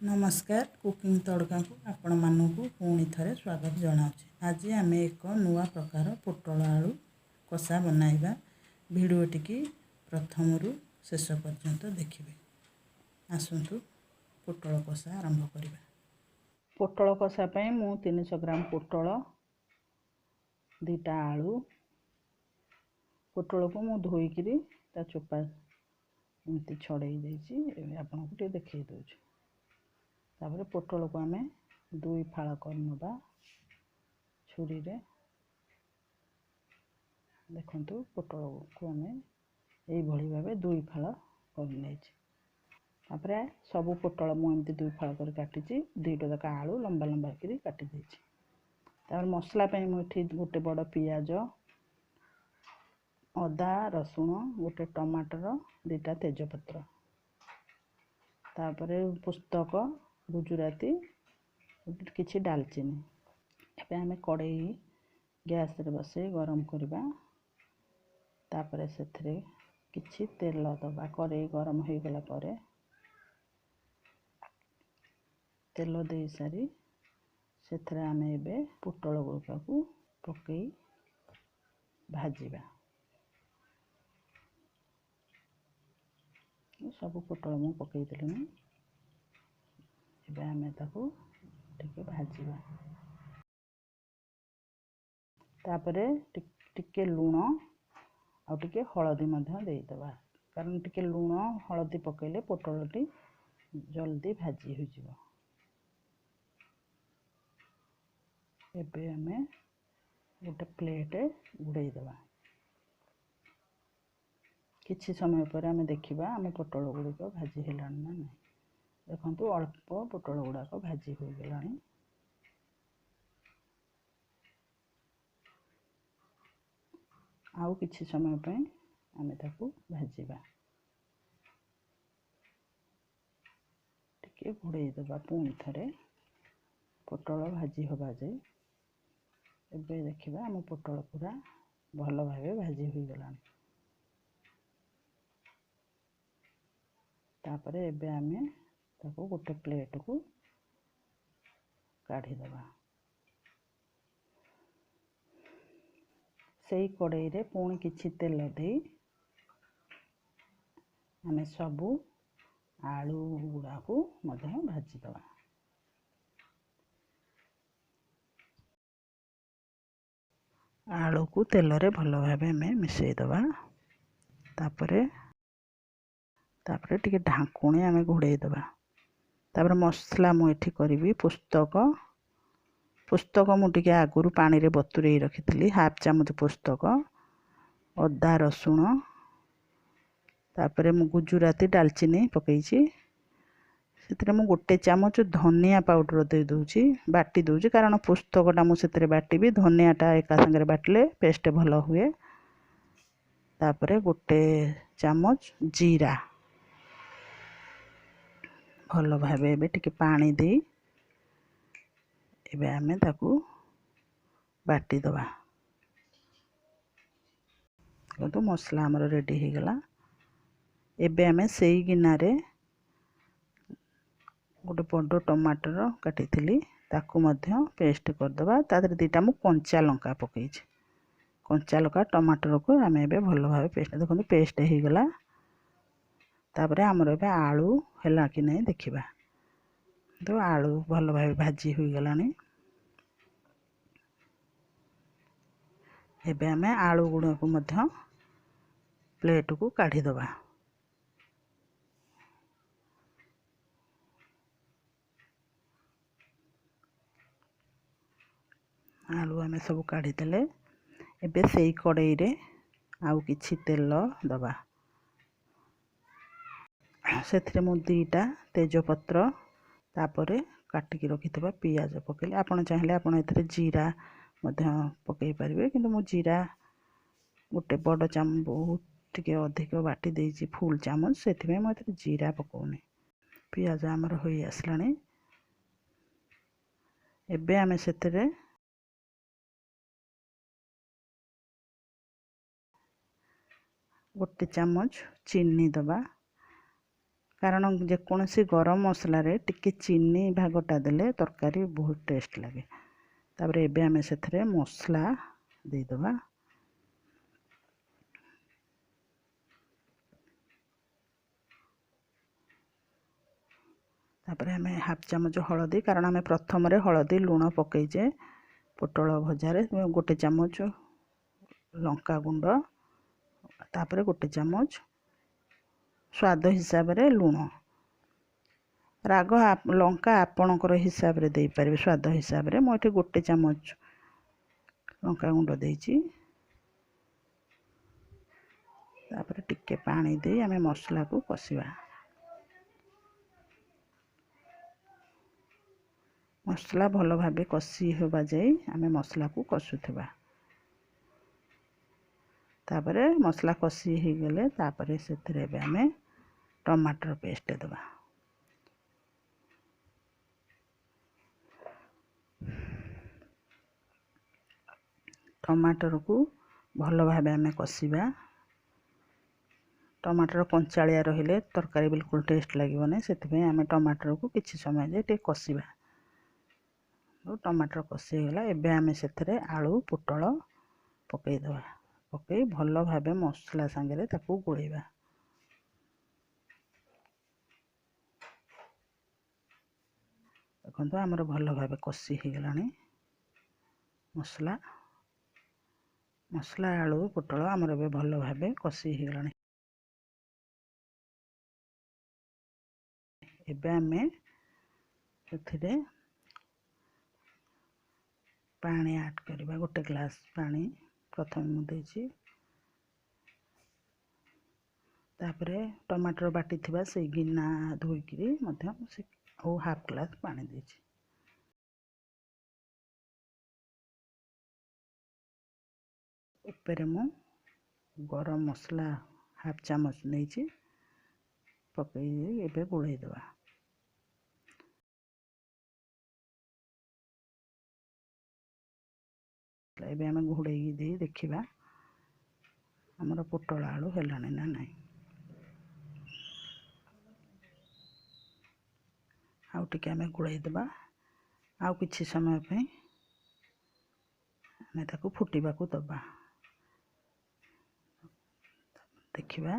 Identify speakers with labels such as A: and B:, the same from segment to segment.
A: नमस्कार कुकिंग तड़का को आपण मानू पुणी थे स्वागत जनाऊँ। आज आम एक नुआ प्रकार पोटल आलू कषा बनाइबा भिडियोटी प्रथम रु शेष पर्यंत देखिए। आसतु पोटल कषा आरंभ करिबा। पोटल कषा पई मु 300 ग्राम पोटल दीटा आलू पोटल को मु धोईकरी ता चोपा एमती छड़ाई देछि। आपन को देखै दउछु। तापर पोटल को आमे दुई फाळ कर नबा छुरी रे। देखंतु पोटल को आमे एई भली भाबे दुई फाळ कर नेछि। तापर सब पोटल मु एमती दुई फाळ कर काटिछि। दुईटा तक आलू लंबा लंबा करी काटि देछि। तापर मसला पई मु एठी गोटे बड़ पियाज अदा रसुण गोटे टमाटर दीटा तेजपत्र तापर पुस्तक गुजराती किछि डालचीनी। एबे हमें कड़ाई गैस रे बसे गरम करबा। तापर सेथरे किछि तेल दबा। कड़ाई गरम हो गला परे तेल दे सारी सेथरे हमें एबे पोटल गुड़का को पकई भाजीबा। सब पोटल मु पकई देलुनी। एबे हमें ताको टिके भाजीबा। तापरे टिके लूण आ टिके हळदी मध्य देई दबा। कारण टिके लूण हळदी पकईले पोटलटी जल्दी भाजी हो जिवो। एबे हमें गोटे प्लेट गुड़ाई दबा। किछि समय पर हमें देखिबा हमें पोटल गुड़िक भाजी हेलानी ना नहीं। देखंतु अल्प पोटल गुड़ाक भाजी हो गलानी। आउ किछि समय पे आमे ताकू भाजीबा। टिके घुड़ाई दबा पुणी थरे पोटल भाजी होबा जाय। एबे देखिबा हम पोटल पूरा भल भाबे भाजी हो गलानी। तापरे एबे आमे ताको गोटे प्लेट को काढ़ी दबा। सेई कड़ाई रे पुणी किछि तेल दे आमे सबु आलू गुड़ा को मध्य भाजी दबा। आलू को तेल रे भल भाबे हमें मिसई दबा। तापरे टिके ढांकुणी आमे घोड़ाई दबा। तापर मसला मु एठी करिवि पुस्तक मु टिके आगुरु पानी रे बतुरेई रखिथिली। हाफ चामच पुस्तक अदा रसुण तापर मु गुजराती डालचीनी पकईछि। सेतरे मु गोटे चामच धनिया पाउडर दे दोछि बाटी दोछि। कारण पुस्तकटा मु सेतरे बाटीबी धनियाटा एका संगे बाटले पेस्ट भल हुए। तापर गोटे चामच जीरा भल भाबे एबे टिके पानी दे एबे आमे ताकू बाटी दबा। तो मसला हमर रेडी हो गला। एबे आमे सेई गिना रे गोटे बड़ टमाटर काटिथिली ताकू मध्य पेस्ट कर दबा। तादर दीटा मु कंचा लंका पकईछि। कंचा लंका टमाटर को आमे एबे भल भाबे पेस्ट देखो पेस्ट हो गला। तापरे हमर एबे आलू हैला कि नहीं देखिबा। तो आलू भल भाबे भाजी हो गलानी। एबे आमे आलू गुड़ा को मध्य प्लेट को काढ़ी दबा। आलू आमे सब काढ़ी देले। एबे सेई कड़ाई रे आउ किछि तेल दबा। सेथरे मु दीटा तेजपत्र तापरे काटिकी रखिथबा पियाज पकेले। आपण चाहिले आपण एथरे जीरा मध्य पकई परिबे। किंतु मु जीरा गोटे बड़ चामच बहुत टिके अधिक बाटी देछि फुल चामच। सेथिमे मु एथरे जीरा पकोनी। पियाज हमर होई आसलानी। एबे आमे सेथरे गोटे चामच चीनी दबा। कारण जेकोसी गरम मसला रे टिके चीनी भागटा देले तरकारी बहुत टेस्ट लगे। तापर एबे आमे सेथरे मसला दे दबा। तापर आमे हाफ चामच हळदी, कारण आमे प्रथम रे हळदी लूण पकईजे पोटल भजारे। गोटे चामच लंका गुंड, तापर गोटे चामच स्वाद हिसाब रे लूण। राग लंका आपणकर हिसाब रे दे पारे, स्वाद हिसाब रे। मो एठी गोटे चामच लंका गुंड देइची। तापर टिके पानी दे आमे मसला को कसिबा। मसला भल भाबे कसी होबा जाई आमे मसला को कसुथबा। तापरे मसला कसी हो गले तापरे सेथरे बे आमे टमाटर पेस्ट दबा। टमाटर को भल भाबे आमे कसिबा। टमाटर कंचालिया रहिले तरकारी बिल्कुल टेस्ट लागिबो नै, सेथबे आमे टमाटर को किछि समय जे टे कसिबा। टमाटर कसी गला एबे आमे सेथरे आलू पोटल पकई दबा। पकई भल भाबे मसला संगे ताकू गोळेबा। देखंतु हमर भल भाबे कसी हो गलानी मसला। मसला आलू पोटल हमर बे भल भाबे कसी हो गलानी। एबे आमे सेथरे पानी ऐड करबा। गोटे ग्लास पानी प्रथम मु देछि। तापरे टमाटर बाटी थिबा से गिना धोइकरी मध्य से ओ हाफ ग्लास पानी देछि। ऊपर मु गरम मसला हाफ चामच नेछि पकई एबे गोळै दबा। एबे आमे घोड़ै दे देखिबा हमर पोटल आलू हेलानी ना नै। आउ टिके आमे गोळै दबा। आउ किछि समय पे आमे ताकू फुटीबा को दबा। देखिबा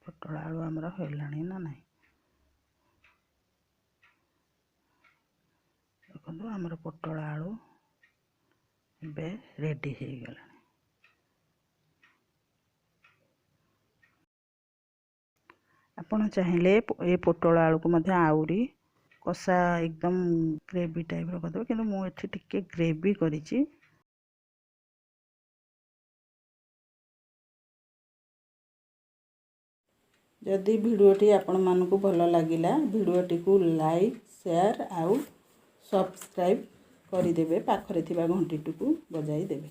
A: पोटल आलू हमर हेलानी ना नै। देखंतु हमर पोटल आलू बे रेडी हो गला। आपण चाहिए ये पोटल आलू को मध्य आउरी कषा एकदम ग्रेवी टाइप रो करदो, किंतु मु एठी टिके ग्रेवी करिछि। जदि भिडियोटी आपण मानकु भल लागिला भिडियोटी को लाइक शेयर आउ सब्सक्राइब करिदेबे। पाखरे थिबा घंटीटी को बजाई देबे।